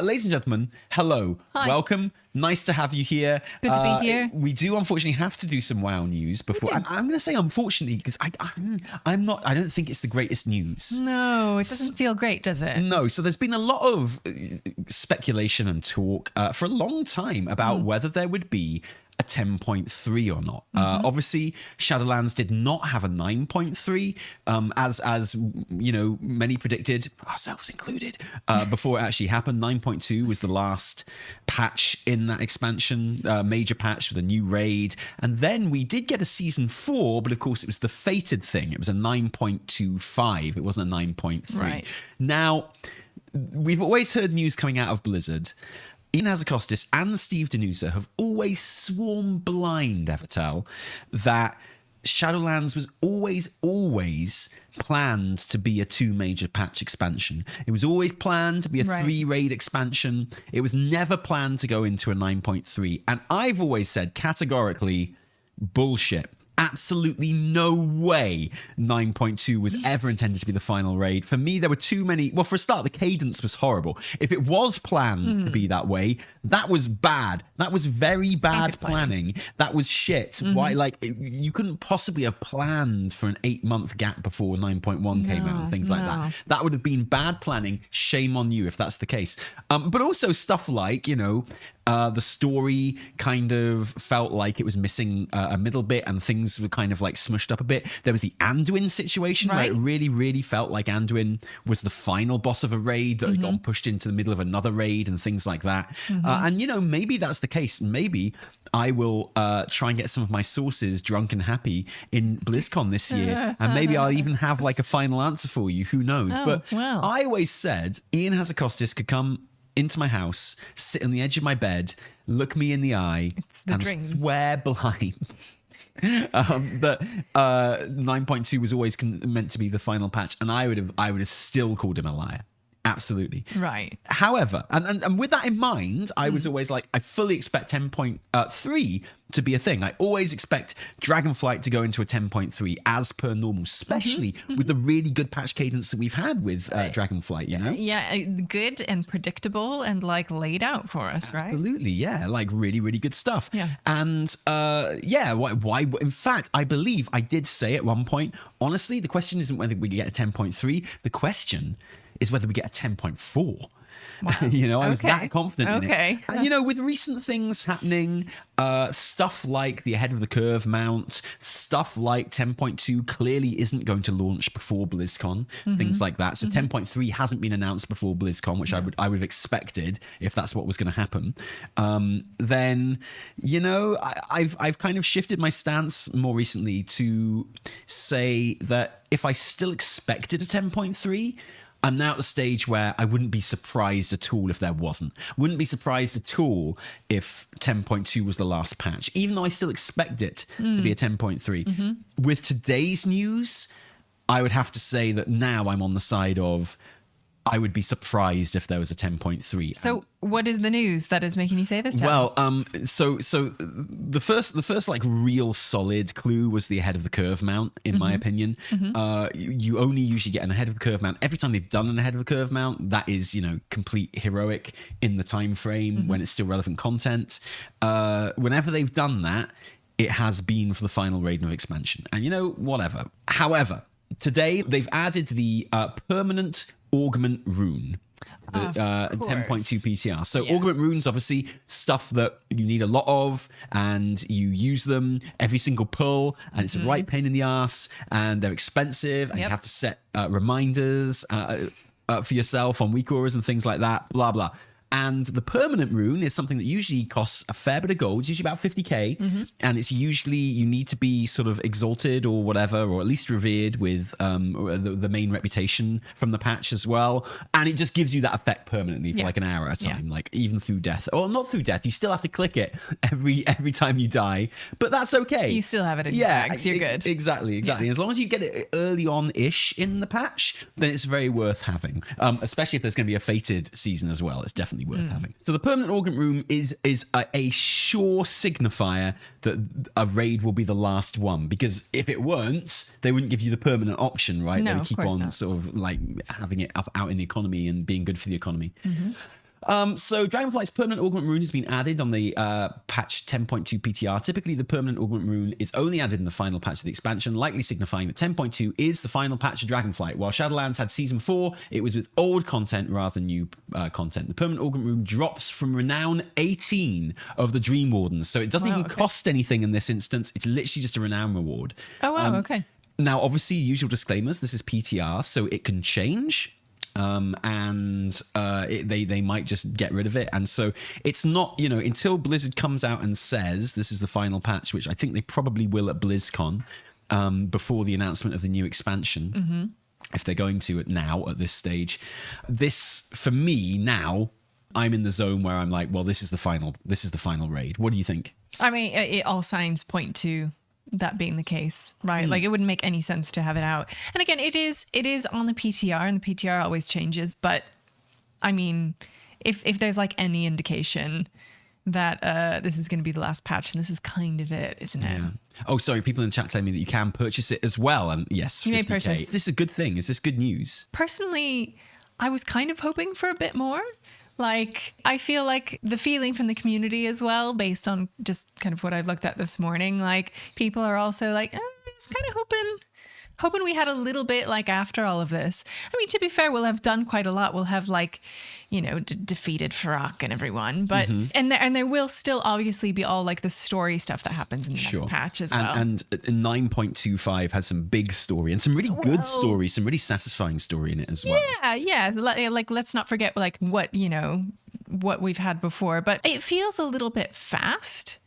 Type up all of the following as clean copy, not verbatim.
Ladies and gentlemen, hello. Hi. Welcome. Nice to have you here. Good to be here. We do unfortunately have to do some WoW news before. And I'm going to say unfortunately because I don't think it's the greatest news. No, it doesn't feel great, does it? No, so there's been a lot of speculation and talk for a long time about whether there would be a 10.3 or not. Obviously, Shadowlands did not have a 9.3, as you know, many predicted, ourselves included, before it actually happened. 9.2 was the last patch in that expansion, major patch with a new raid. And then we did get a season 4, but of course it was the fated thing. It was a 9.25. It wasn't a 9.3. Right. Now, we've always heard news coming out of Blizzard. Ian Hazakostas and Steve Danusa have always sworn blind, Evitel, that Shadowlands was always planned to be a 2 major patch expansion. It was always planned to be a 3 raid expansion. It was never planned to go into a 9.3. And I've always said categorically, bullshit. Absolutely no way 9.2 was ever intended to be the final raid. For me, there were too many. Well, for a start, the cadence was horrible. If it was planned to be that way, that was bad. That was very bad planning. That was shit. Why? You couldn't possibly have planned for an 8-month gap before 9.1 came out and things like that. That would have been bad planning. Shame on you if that's the case. But also stuff like, you know, the story kind of felt like it was missing a middle bit and things were kind of like smushed up a bit. There was the Anduin situation where it really felt like Anduin was the final boss of a raid that had gotten pushed into the middle of another raid and things like that. And, you know, maybe that's the case. Maybe I will try and get some of my sources drunk and happy in BlizzCon this year. And maybe I'll even have like a final answer for you. Who knows? But I always said Ian Hazakostas could come into my house, sit on the edge of my bed, look me in the eye, and swear blind that 9.2 was always meant to be the final patch, and I would have still called him a liar. Absolutely. Right. However, and with that in mind, I was always like, I fully expect 10.3 to be a thing. I always expect Dragonflight to go into a 10.3 as per normal, especially with the really good patch cadence that we've had with Dragonflight, you know? Yeah, good and predictable and like laid out for us, right? Absolutely, yeah. Like really, really good stuff. Yeah. And why? In fact, I believe I did say at one point, honestly, the question isn't whether we get a 10.3. The question is whether we get a 10.4. Wow. You know, I was that confident in it. And, you know, with recent things happening, stuff like the ahead of the curve mount, stuff like 10.2 clearly isn't going to launch before BlizzCon, things like that. So 10.3 hasn't been announced before BlizzCon, which I would have expected if that's what was going to happen. Then, you know, I've kind of shifted my stance more recently to say that if I still expected a 10.3, I'm now at the stage where I wouldn't be surprised at all if there wasn't. Wouldn't be surprised at all if 10.2 was the last patch, even though I still expect it to be a 10.3. With today's news, I would have to say that now I'm on the side of I would be surprised if there was a 10.3. So what is the news that is making you say this, Tom? Well, so the first like real solid clue was the ahead of the curve mount, in my opinion. You only usually get an ahead of the curve mount every time they've done an ahead of the curve mount. That is, you know, complete heroic in the time frame when it's still relevant content. Whenever they've done that, it has been for the final raid of expansion. And, you know, whatever. However, today they've added the permanent augment rune, the 10.2 PTR. So augment runes, obviously stuff that you need a lot of, and you use them every single pull, and it's a right pain in the ass, and they're expensive, and you have to set reminders for yourself on week auras and things like that, blah blah. And the permanent rune is something that usually costs a fair bit of gold, it's usually about 50k, and it's usually you need to be sort of exalted or whatever, or at least revered with the main reputation from the patch as well. And it just gives you that effect permanently for like an hour at a time, like even through death. Or not through death, you still have to click it every time you die, but that's okay. You still have it in your bags, you're good. Exactly. As long as you get it early on-ish in the patch, then it's very worth having, especially if there's going to be a fated season as well. It's definitely worth having. So the permanent augment room is a sure signifier that a raid will be the last one, because if it weren't, they wouldn't give you the permanent option, right? No, they would keep on not. sort of like having it out in the economy and being good for the economy. So Dragonflight's permanent augment rune has been added on the patch 10.2 PTR. Typically, the permanent augment rune is only added in the final patch of the expansion, likely signifying that 10.2 is the final patch of Dragonflight. While Shadowlands had Season 4, it was with old content rather than new content. The permanent augment rune drops from Renown 18 of the Dream Wardens, so it doesn't even cost anything in this instance. It's literally just a Renown reward. Oh, wow, okay. Now, obviously, usual disclaimers, this is PTR, so it can change. They might just get rid of it. And so it's not, until Blizzard comes out and says this is the final patch, which I think they probably will at BlizzCon before the announcement of the new expansion, if they're going to it now at this stage. This, for me, now, I'm in the zone where I'm like, well, this is the final raid. What do you think? I mean, all signs point to that being the case, right? Like, it wouldn't make any sense to have it out. And again, it is on the PTR, and the PTR always changes. But I mean, if there's like any indication that this is going to be the last patch, and this is kind of it, isn't it? Yeah. Oh, sorry. People in the chat telling me that you can purchase it as well. And yes, you may 50K. purchase. Is this a good thing? Is this good news? Personally, I was kind of hoping for a bit more. Like, I feel like the feeling from the community as well, based on just kind of what I've looked at this morning, like, people are also like, I was kind of hoping we had a little bit, like, after all of this. I mean, to be fair, we'll have done quite a lot. We'll have, like, defeated Farak and everyone, but and there will still obviously be all like the story stuff that happens in the next patch as well. And 9.25 has some big story and some really good story, some really satisfying story in it as well. Yeah. Like, let's not forget like what we've had before, but it feels a little bit fast.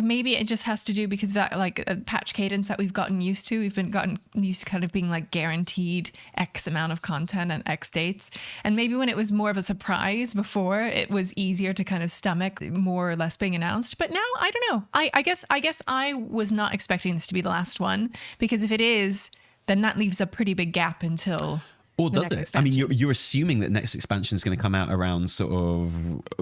Maybe it just has to do because that like a patch cadence that we've gotten used to. We've gotten used to kind of being like guaranteed X amount of content and X dates. And maybe when it was more of a surprise before, it was easier to kind of stomach more or less being announced. But now I don't know. I guess I was not expecting this to be the last one, because if it is, then that leaves a pretty big gap until. Or does it? I mean, you're assuming that next expansion is going to come out around sort of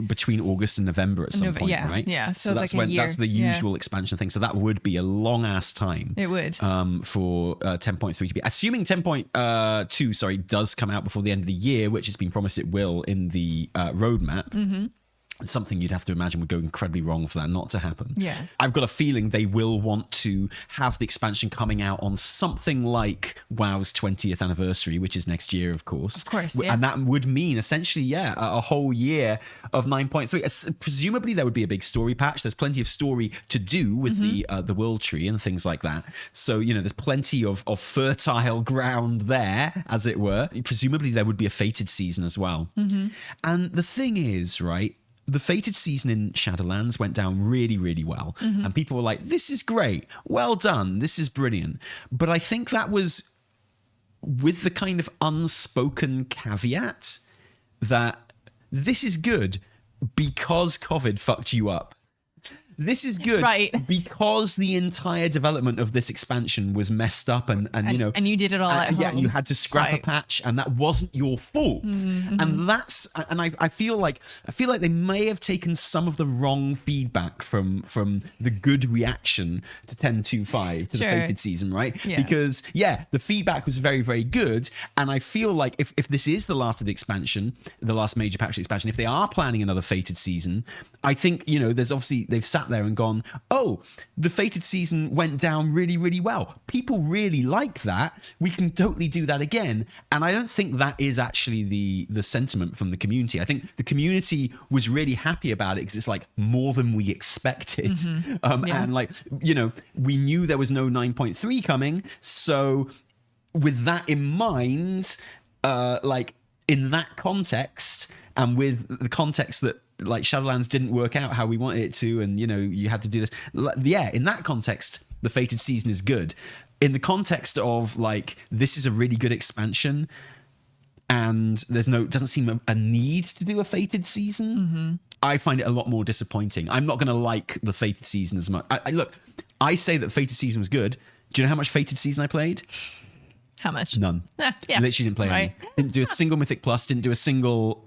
between August and November at some point, right? Yeah. So that's like that's the usual expansion thing. So that would be a long ass time. It would. For 10.3 to be. Assuming 10.2, does come out before the end of the year, which has been promised it will in the roadmap. It's something you'd have to imagine would go incredibly wrong for that not to happen. Yeah. I've got a feeling they will want to have the expansion coming out on something like WoW's 20th anniversary, which is next year, of course. Of course, yeah. And that would mean essentially, a whole year of 9.3. Presumably there would be a big story patch. There's plenty of story to do with the world tree and things like that. So, there's plenty of fertile ground there, as it were. Presumably there would be a fated season as well. And the thing is, right, the fated season in Shadowlands went down really, really well. And people were like, this is great. Well done. This is brilliant. But I think that was with the kind of unspoken caveat that this is good because COVID fucked you up. This is good because the entire development of this expansion was messed up and you did it all at home. Yeah, and you had to scrap a patch, and that wasn't your fault. And I feel like they may have taken some of the wrong feedback from the good reaction to 10.25 to the fated season, right? Yeah. Because the feedback was very, very good, and I feel like if this is the last of the expansion, the last major patch of the expansion, if they are planning another fated season, I think there's obviously they've sat there and gone, oh, the fated season went down really, really well. People really like that. We can totally do that again. And I don't think that is actually the sentiment from the community. I think the community was really happy about it because it's like more than we expected. And like, we knew there was no 9.3 coming. So with that in mind, like in that context, and with the context that like Shadowlands didn't work out how we wanted it to, and you had to do this. In that context, the fated season is good. In the context of like this is a really good expansion, and doesn't seem a need to do a fated season. I find it a lot more disappointing. I'm not going to like the fated season as much. I say that fated season was good. Do you know how much fated season I played? How much? None. Yeah. Literally didn't play any. Didn't do a single Mythic Plus. Didn't do a single.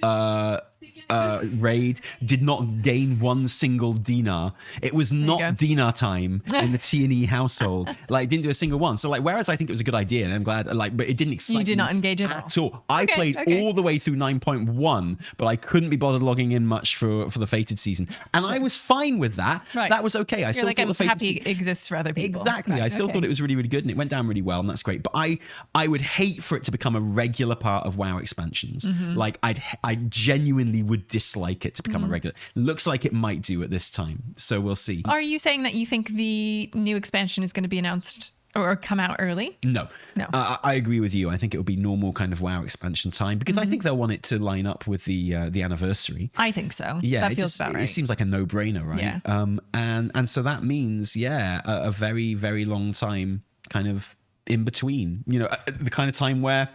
raid did not gain one single dinar. It was not dinar time in the T&E household. Like, it didn't do a single one. So, like, whereas I think it was a good idea, and I'm glad, like, but it didn't excite me. You did not engage at all. I played all the way through 9.1, but I couldn't be bothered logging in much for the Fated season. And I was fine with that. Right. That was okay. I still like, thought I'm the Fated happy it exists for other people. Exactly. Right. I still thought it was really, really good, and it went down really well, and that's great. But I would hate for it to become a regular part of WoW expansions. Like, I genuinely would dislike it to become a regular. Looks like it might do at this time, so we'll see. Are you saying that you think the new expansion is going to be announced or come out early? No. I agree with you. I think it will be normal kind of WoW expansion time, because I think they'll want it to line up with the anniversary. I think so. Yeah, that feels about right. It seems like a no-brainer, right? Yeah. And so that means, a very, very long time kind of in between. You know, the kind of time where,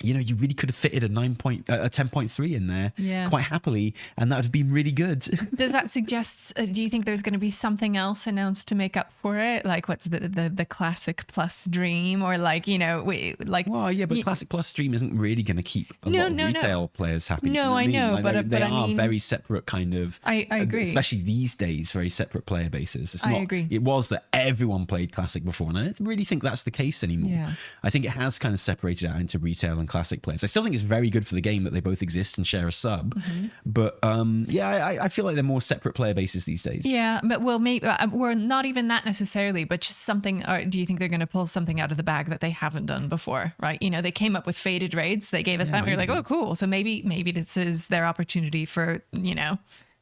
you know, you really could have fitted a 10.3 in there quite happily, and that would have been really good. Does that suggest, do you think there's going to be something else announced to make up for it? Like, what's the Classic Plus dream? Or like, you know, Well, yeah, but Classic Plus stream isn't really going to keep a lot of retail players happy. No, I know, like, they I are mean, very separate kind of, I agree. Especially these days, very separate player bases. It's I not, agree. It was that everyone played Classic before, and I don't really think that's the case anymore. Yeah. I think it has kind of separated out into retail and Classic players. I still think it's very good for the game that they both exist and share a sub, but I feel like they're more separate player bases these days. Yeah, but maybe or not even that necessarily, but just something. Or do you think they're going to pull something out of the bag that they haven't done before? Right? You know, they came up with Fated raids. They gave us that. And we were like, oh, cool. So maybe this is their opportunity for, you know,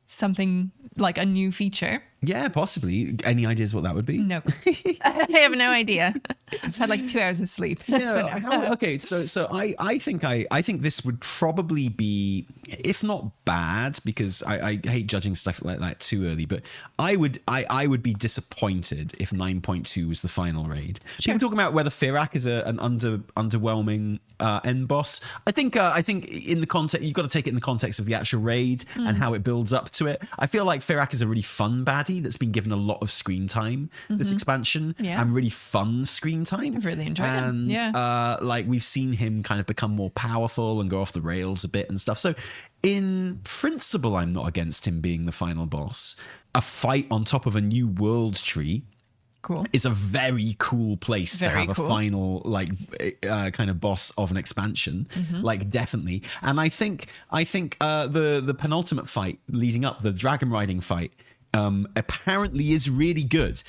something like a new feature. Yeah, possibly. Any ideas what that would be? No, I have no idea. I've had like 2 hours of sleep. Okay, so I think this would probably be, if not bad, because I hate judging stuff like that too early, but I would be disappointed if 9.2 was the final raid. People talking about whether Firak is an underwhelming end boss. I think in the context, you've got to take it in the context of the actual raid and how it builds up to it. I feel like Firak is a really fun baddie that's been given a lot of screen time this expansion, and really fun screen time. I've really enjoyed him. Like, we've seen him kind of become more powerful and go off the rails a bit and stuff. So in principle, I'm not against him being the final boss. A fight on top of a new world tree is a very cool place to have a final, like, kind of boss of an expansion. Like, definitely. And I think the penultimate fight leading up, the dragon riding fight, apparently is really good.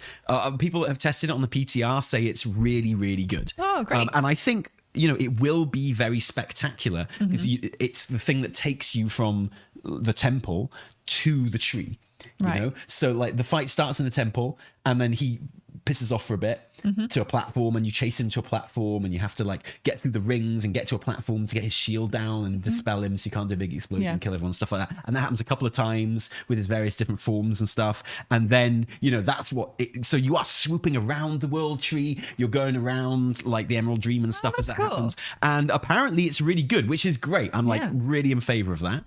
People that have tested it on the PTR say it's really, really good. Oh, great. And I think, you know, it will be very spectacular, because it's the thing that takes you from the temple to the tree. You know? So, like, the fight starts in the temple, and then he pisses off for a bit to a platform, and you chase him to a platform, and you have to, like, get through the rings and get to a platform to get his shield down and dispel him so you can't do a big explosion and kill everyone, stuff like that. And that happens a couple of times with his various different forms and stuff. And then, you know, so you are swooping around the world tree, you're going around, like, the Emerald Dream and stuff as that happens. And apparently it's really good, which is great. I'm like really in favor of that.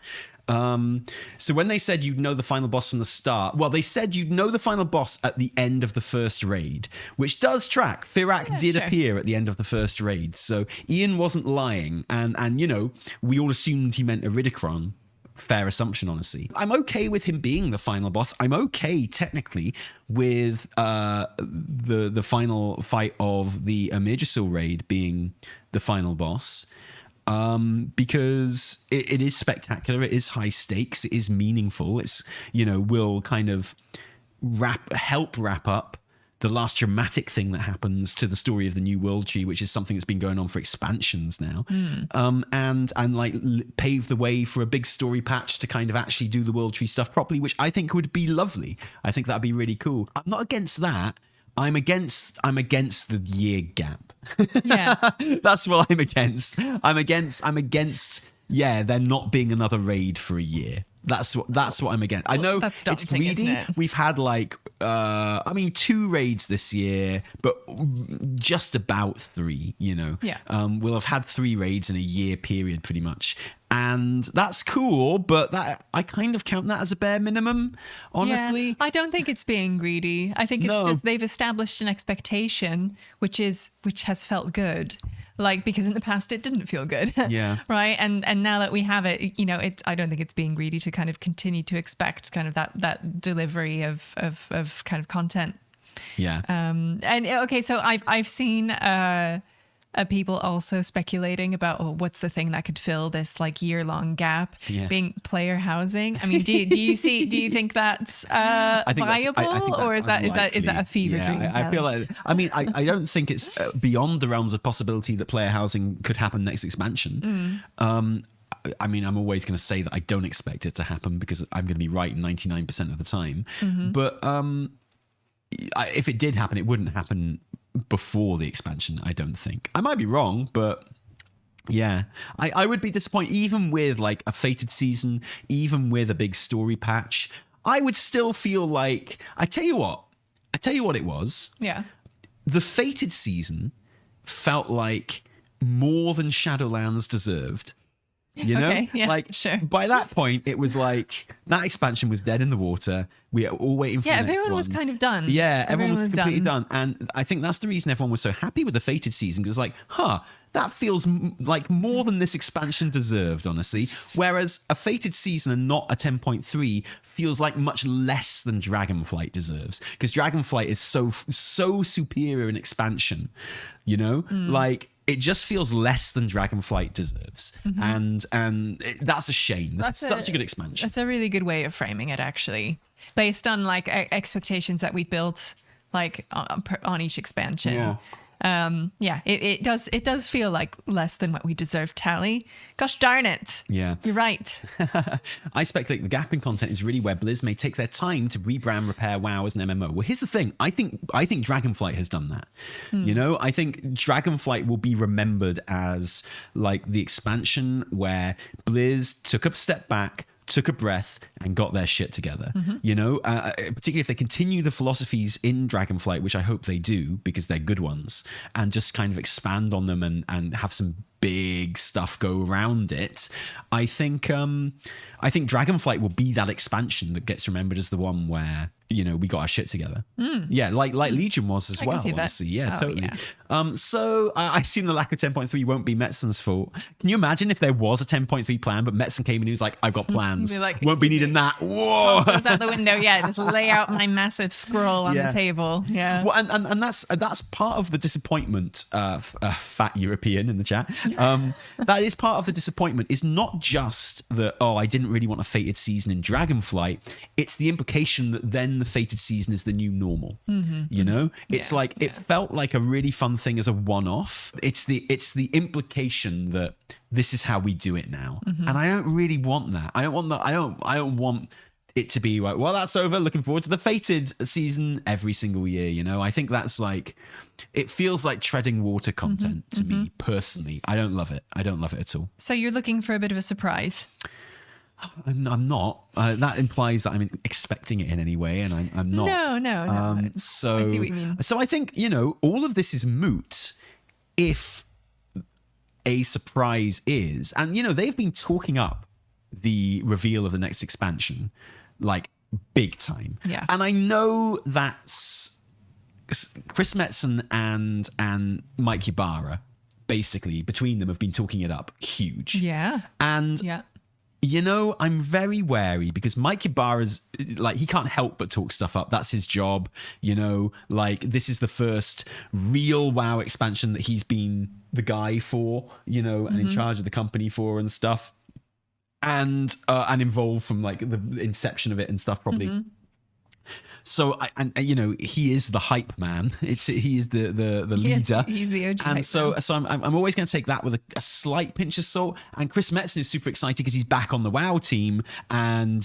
So when they said you'd know the final boss from the start, well, they said you'd know the final boss at the end of the first raid, which does track. Firak did appear at the end of the first raid, so Ian wasn't lying, and you know, we all assumed he meant Iridikron. Fair assumption, honestly. I'm okay with him being the final boss. I'm okay technically with the final fight of the Amirjasil raid being the final boss. Because it is spectacular, it is high stakes, it is meaningful, it's, you know, will kind of help wrap up the last dramatic thing that happens to the story of the New World Tree, which is something that's been going on for expansions now, and like pave the way for a big story patch to kind of actually do the World Tree stuff properly, which I think would be lovely. I think that'd be really cool. I'm not against that. I'm against the year gap. Yeah. That's what I'm against. I'm against there not being another raid for a year. That's what I'm against. I know that's it's daunting, greedy. isn't it? We've had like 2 raids this year, but just about 3, you know. Yeah. We'll have had 3 raids in a year period pretty much. And that's cool, but that I kind of count that as a bare minimum, honestly. Yeah, I don't think it's being greedy. I think it's just they've established an expectation which has felt good. like, because in the past it didn't feel good. Yeah. Right. And now that we have it, I don't think it's being greedy to kind of continue to expect kind of that delivery of kind of content. Yeah. And okay, so I've seen people also speculating about what's the thing that could fill this like year-long gap, being player housing. I mean, do you think that's viable, or is that a fever dream? I feel like, I mean, I don't think it's beyond the realms of possibility that player housing could happen next expansion. I mean, I'm always going to say that I don't expect it to happen because I'm going to be right 99% of the time. But if it did happen, it wouldn't happen before the expansion, I don't think. I might be wrong, but yeah, I would be disappointed even with like a fated season, even with a big story patch. I would still feel like, I tell you what it was. Yeah. The fated season felt like more than Shadowlands deserved. You know, okay, yeah, like sure. By that point, it was like that expansion was dead in the water. We are all waiting for the next one. Everyone was kind of done. Yeah, everyone was completely done. And I think that's the reason everyone was so happy with the fated season, because like, that feels like more than this expansion deserved, honestly. Whereas a fated season and not a 10.3 feels like much less than Dragonflight deserves, because Dragonflight is so superior in expansion, like. It just feels less than Dragonflight deserves. And that's a shame. That's such a good expansion. That's a really good way of framing it, actually. Based on like expectations that we've built like on each expansion. Yeah. It does feel like less than what we deserve, Tally. Gosh darn it. Yeah. You're right. I speculate the gap in content is really where Blizz may take their time to rebrand, repair WoW as an MMO. Well, here's the thing. I think Dragonflight has done that. I think Dragonflight will be remembered as like the expansion where Blizz took a step back, took a breath, and got their shit together. Particularly if they continue the philosophies in Dragonflight, which I hope they do because they're good ones, and just kind of expand on them and have some big stuff go around it. I think Dragonflight will be that expansion that gets remembered as the one where we got our shit together. Yeah, like Legion was as well. Honestly, yeah, totally. Yeah. So I assume the lack of 10.3 won't be Metzon's fault. Can you imagine if there was a 10.3 plan, but Metzon came and he was like, "I've got plans. Like, won't be needing that." Whoa! Goes out the window. Yeah, just lay out my massive scroll on the table. Yeah. Well, and that's part of the disappointment. Fat European in the chat. That is part of the disappointment. Is not just that. I didn't really want a fated season in Dragonflight. It's the implication that then the fated season is the new normal. It's like it felt like a really fun thing as a one-off. It's the implication that this is how we do it now, and I don't really want that. I don't want that. I don't want it to be like, well, that's over. Looking forward to the fated season every single year. I think that's like, it feels like treading water content to me personally. I don't love it. I don't love it at all. So you're looking for a bit of a surprise. I'm not. That implies that I'm expecting it in any way, and I'm not. No. So I see what you mean. So I think all of this is moot if a surprise is, and they've been talking up the reveal of the next expansion like big time. Yeah, and I know that's Chris Metzon and Mike Ybarra. Basically, between them have been talking it up huge. Yeah, and yeah. I'm very wary because Mike Ybarra's like, he can't help but talk stuff up. That's his job. Like, this is the first real WoW expansion that he's been the guy for, and in charge of the company for and stuff. And involved from like the inception of it and stuff, probably. So, he is the hype man. He is the leader. He's the OG. And so I'm always going to take that with a slight pinch of salt. And Chris Metzon is super excited because he's back on the WoW team, and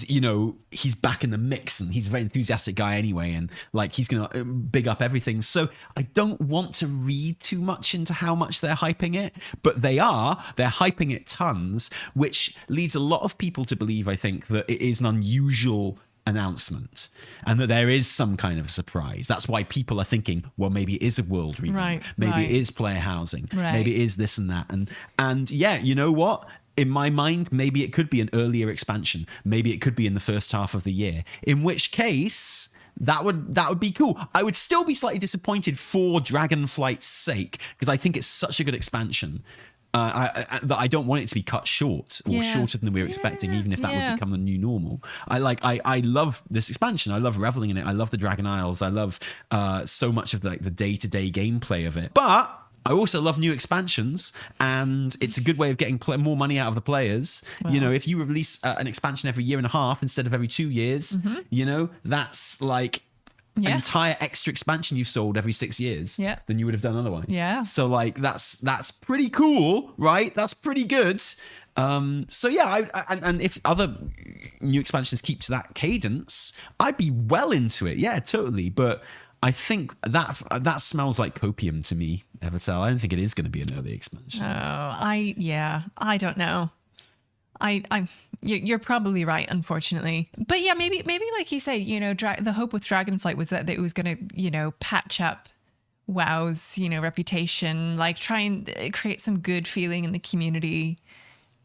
he's back in the mix, and he's a very enthusiastic guy anyway, and like he's going to big up everything. So I don't want to read too much into how much they're hyping it, but they're hyping it tons, which leads a lot of people to believe, I think, that it is an unusual announcement and that there is some kind of a surprise. That's why people are thinking, well, maybe it is a world revamp, maybe it is player housing, maybe it is this and that, and yeah, you know what, in my mind, maybe it could be an earlier expansion, maybe it could be in the first half of the year, in which case that would be cool. I would still be slightly disappointed for Dragonflight's sake, because I think it's such a good expansion. That I don't want it to be cut short or shorter than we were expecting, even if that would become the new normal. I love this expansion. I love reveling in it. I love the Dragon Isles. I love so much of the day-to-day gameplay of it. But I also love new expansions, and it's a good way of getting more money out of the players. Wow. If you release an expansion every year and a half instead of every 2 years, that's like an entire extra expansion you've sold every 6 years than you would have done otherwise. Yeah. So that's pretty cool, right? That's pretty good. So yeah, and if other new expansions keep to that cadence, I'd be well into it. Yeah, totally. But I think that smells like copium to me, Evitel. I don't think it is going to be an early expansion. I don't know. You're probably right, unfortunately. But yeah, maybe like you say, the hope with Dragonflight was that it was going to, patch up WoW's, reputation, like try and create some good feeling in the community.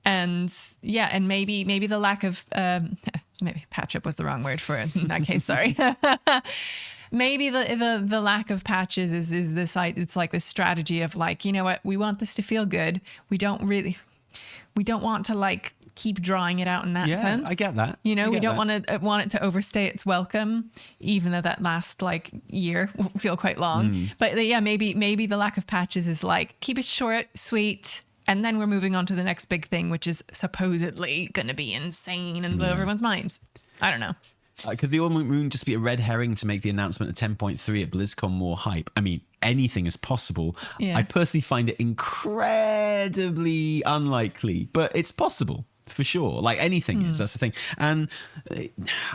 And and maybe the lack of, maybe patch up was the wrong word for it in that case, sorry. Maybe the lack of patches is this, it's like this strategy of like, you know what, we want this to feel good. We don't want to like keep drawing it out in that sense. I get that. We don't want it to overstay its welcome, even though that last like year will feel quite long. But maybe the lack of patches is like, keep it short, sweet, and then we're moving on to the next big thing, which is supposedly going to be insane and blow everyone's minds. I don't know. Could the All Moon just be a red herring to make the announcement of 10.3 at BlizzCon more hype? I mean, anything is possible. Yeah. I personally find it incredibly unlikely, but it's possible. For sure. Like anything is, that's the thing. And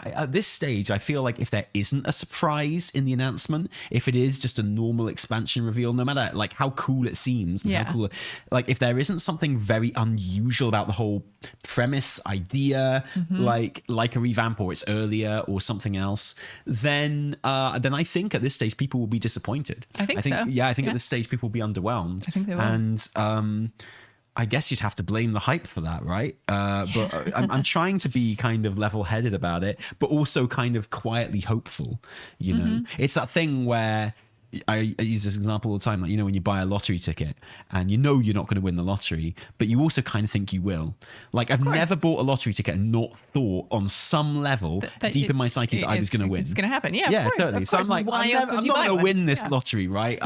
at this stage, I feel like if there isn't a surprise in the announcement, if it is just a normal expansion reveal, no matter like how cool it seems, and how cool, like if there isn't something very unusual about the whole premise, idea, like a revamp or it's earlier or something else, then I think at this stage people will be disappointed. I think so. Yeah, I think at this stage people will be underwhelmed. I think they will. And I guess you'd have to blame the hype for that, right? But I'm trying to be kind of level-headed about it, but also kind of quietly hopeful, It's that thing where I use this example all the time, like, when you buy a lottery ticket and you're not going to win the lottery, but you also kind of think you will. Like, I've never bought a lottery ticket and not thought on some level deep in my psyche that I was going to win. It's going to happen. Yeah, of totally. So I'm like, I'm not going to win this lottery, right?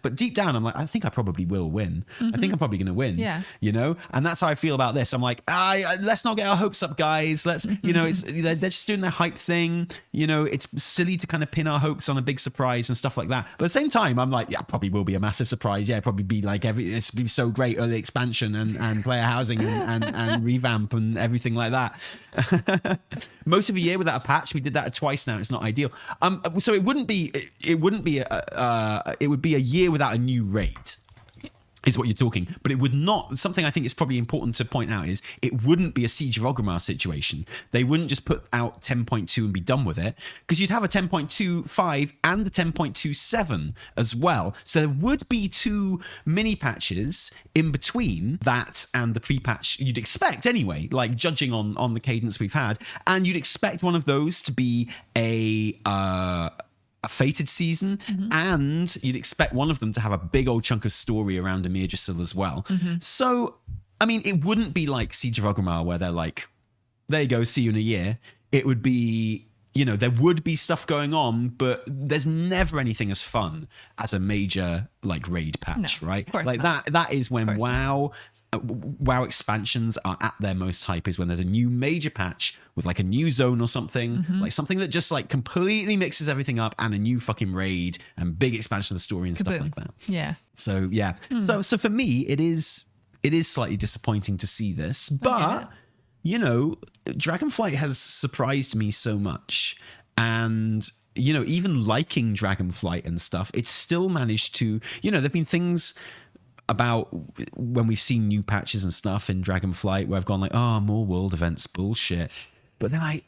But deep down, I'm like, I think I probably will win. I think I'm probably going to win. Yeah. And that's how I feel about this. I'm like, let's not get our hopes up, guys. Let's, they're just doing their hype thing. It's silly to kind of pin our hopes on a big surprise and stuff like that. But at the same time, I'm like, probably will be a massive surprise. Yeah, probably be like it's be so great, early expansion and player housing and revamp and everything like that. Most of a year without a patch, we did that twice now. It's not ideal. So it would be a year without a new raid. Is what you're talking, but it would not. Something I think is probably important to point out is it wouldn't be a Siege of Orgrimmar situation. They wouldn't just put out 10.2 and be done with it, because you'd have a 10.25 and a 10.27 as well. So there would be 2 mini patches in between that and the pre-patch you'd expect anyway, like judging on the cadence we've had, and you'd expect one of those to be a fated season, and you'd expect one of them to have a big old chunk of story around Emir Jasil as well. So, I mean, it wouldn't be like Siege of Orgrimmar where they're like, there you go, see you in a year. It would be, there would be stuff going on, but there's never anything as fun as a major like raid patch, right? Of course like not. that is when WoW expansions are at their most hype, is when there's a new major patch with like a new zone or something, like something that just like completely mixes everything up, and a new fucking raid and big expansion of the story and stuff like that. Yeah. So yeah. So for me, it is slightly disappointing to see this, but Dragonflight has surprised me so much, and even liking Dragonflight and stuff, it's still managed to, there've been things about when we've seen new patches and stuff in Dragonflight where I've gone like, oh, more world events, bullshit. But then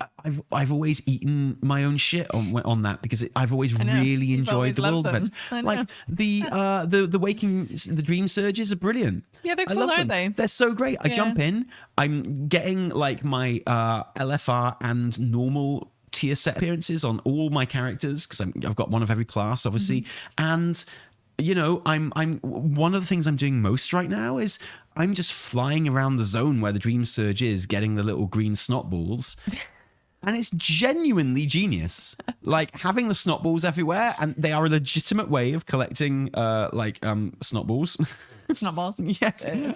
I've always eaten my own shit on that, because I've always really enjoyed the world events. Like the waking, the dream surges are brilliant. Yeah, they're cool, aren't they? They're so great. I jump in, I'm getting like my LFR and normal tier set appearances on all my characters because I've got one of every class, obviously. And, you know, I'm one of the things I'm doing most right now is I'm just flying around the zone where the Dream Surge is, getting the little green snot balls. And it's genuinely genius. Like, having the snot balls everywhere, and they are a legitimate way of collecting snot balls. Snowballs. Yeah.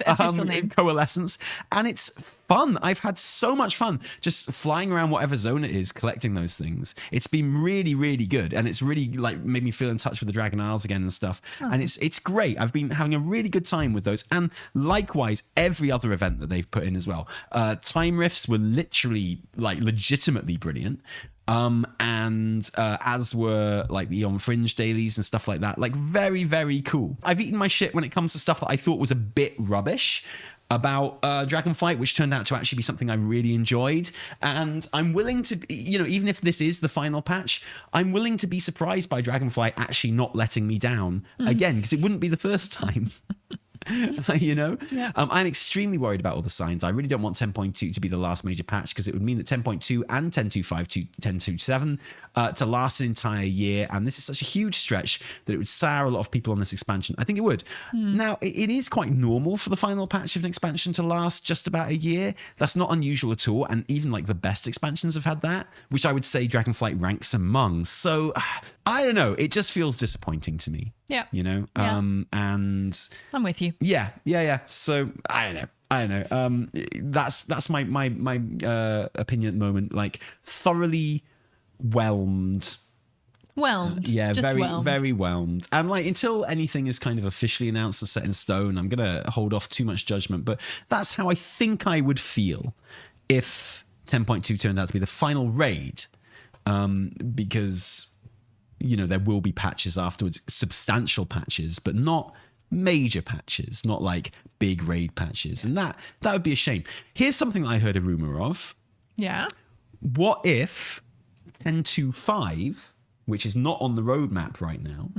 Official name. Coalescence. And it's fun. I've had so much fun just flying around whatever zone it is, collecting those things. It's been really, really good. And it's really like made me feel in touch with the Dragon Isles again and stuff. Oh. And it's great. I've been having a really good time with those. And likewise, every other event that they've put in as well. Time rifts were literally like legitimately brilliant. As were like the On Fringe dailies and stuff like that. Like, very, very cool. I've eaten my shit when it comes to stuff that I thought was a bit rubbish about Dragonflight, which turned out to actually be something I really enjoyed. And I'm willing to, you know, even if this is the final patch, I'm willing to be surprised by Dragonflight actually not letting me down again, because it wouldn't be the first time. You know? Yeah. I'm extremely worried about all the signs. I really don't want 10.2 to be the last major patch, because it would mean that 10.2 and 10.2.5 to 10.2.7 to last an entire year, and this is such a huge stretch that it would sour a lot of people on this expansion. I think it would. Now, it is quite normal for the final patch of an expansion to last just about a year. That's not unusual at all, and even like the best expansions have had that, which I would say Dragonflight ranks among. So, I don't know. It just feels disappointing to me. Yeah. You know? Yeah. And I'm with you. Yeah. So I don't know. That's my opinion at the moment. Like, thoroughly whelmed. Yeah, just very, whelmed. very whelmed. And like, until anything is kind of officially announced and set in stone, I'm gonna hold off too much judgment. But that's how I think I would feel if 10.2 turned out to be the final raid, because, you know, there will be patches afterwards, substantial patches, but not major patches, not like big raid patches. And that would be a shame. Here's something I heard a rumor of. Yeah. What if 10.2.5, which is not on the roadmap right now,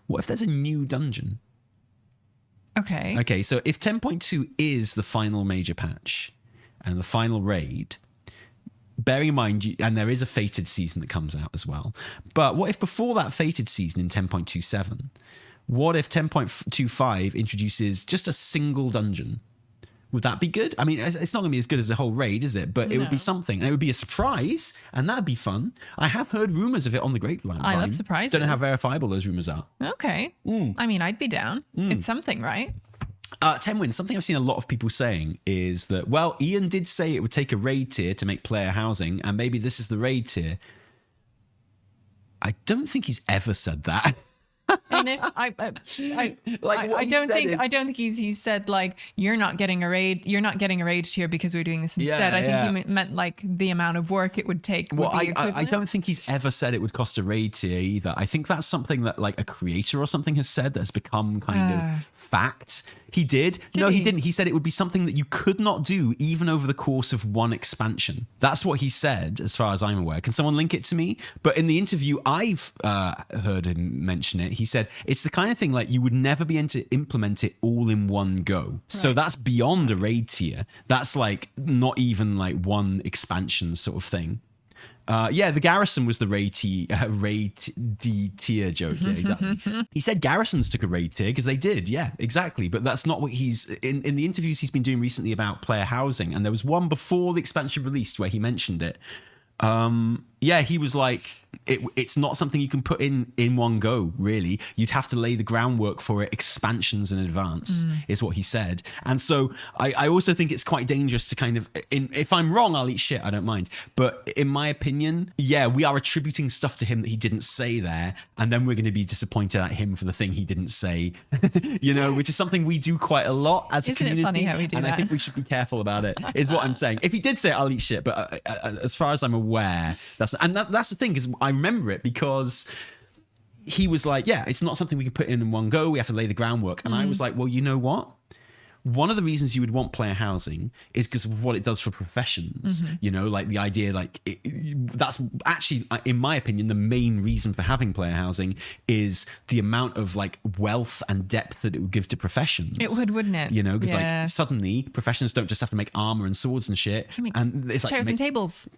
what if there's a new dungeon? Okay, so if 10.2 is the final major patch and the final raid, bearing in mind, and there is a fated season that comes out as well, but what if before that fated season in 10.27, what if 10.25 introduces just a single dungeon? Would that be good? I mean, it's not going to be as good as the whole raid, is it? But it would be something. And it would be a surprise, and that'd be fun. I have heard rumors of it on the grapevine. I love surprises. Don't know how verifiable those rumors are. Okay. I mean, I'd be down. It's something, right? 10 wins. Something I've seen a lot of people saying is that, well, Ian did say it would take a raid tier to make player housing, and maybe this is the raid tier. I don't think he's ever said that. And if I don't think he's said like you're not getting a raid tier because we're doing this instead. I think he meant like the amount of work it would take. Well, I don't think he's ever said it would cost a raid tier either. I think that's something that like a creator or something has said that has become kind of fact. He did. No, he didn't. He said it would be something that you could not do even over the course of one expansion. That's what he said, as far as I'm aware. Can someone link it to me? But in the interview I've heard him mention it, he said it's the kind of thing like you would never be able to implement it all in one go. Right. So that's beyond a raid tier. That's like not even like one expansion sort of thing. The Garrison was the raid D tier joke. Yeah, exactly. He said Garrisons took a raid tier because they did. Yeah, exactly. But that's not what he's in the interviews he's been doing recently about player housing. And there was one before the expansion released where he mentioned it. He was like, it's not something you can put in one go, really. You'd have to lay the groundwork for it expansions in advance, is what he said. And so I also think it's quite dangerous to kind of, if I'm wrong, I'll eat shit, I don't mind. But in my opinion, we are attributing stuff to him that he didn't say there, and then we're going to be disappointed at him for the thing he didn't say, which is something we do quite a lot as a community. Isn't it funny how we do that? And I think we should be careful about it, is what I'm saying. If he did say it, I'll eat shit, but as far as I'm aware, that's the thing, is I remember it because he was like, it's not something we can put in one go. We have to lay the groundwork. And I was like, well, you know what? one of the reasons you would want player housing is because of what it does for professions. You know, like the idea, like that's actually, in my opinion, the main reason for having player housing is the amount of like wealth and depth that it would give to professions. It would, wouldn't it? You know, because like suddenly professions don't just have to make armor and swords and shit, and it's like chairs and tables,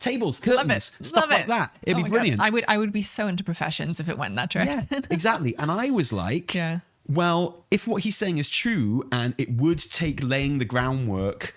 curtains, stuff like that. It'd be brilliant. God. I would be so into professions if it went that direction. Yeah, exactly. And I was like, well, if what he's saying is true, and it would take laying the groundwork,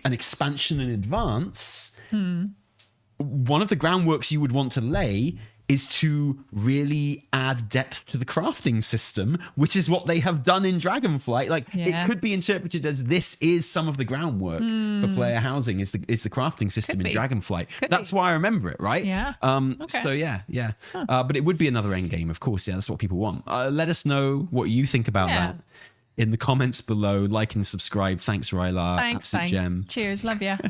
an expansion in advance, one of the groundworks you would want to lay is to really add depth to the crafting system, which is what they have done in Dragonflight. Like it could be interpreted as this is some of the groundwork for player housing is the crafting system in Dragonflight. That's why I remember it, right? Yeah. So yeah. But it would be another end game, of course. Yeah, that's what people want. Let us know what you think about that in the comments below. Like and subscribe. Thanks, Ryla. Thanks. Absolute gem. Cheers. Love ya.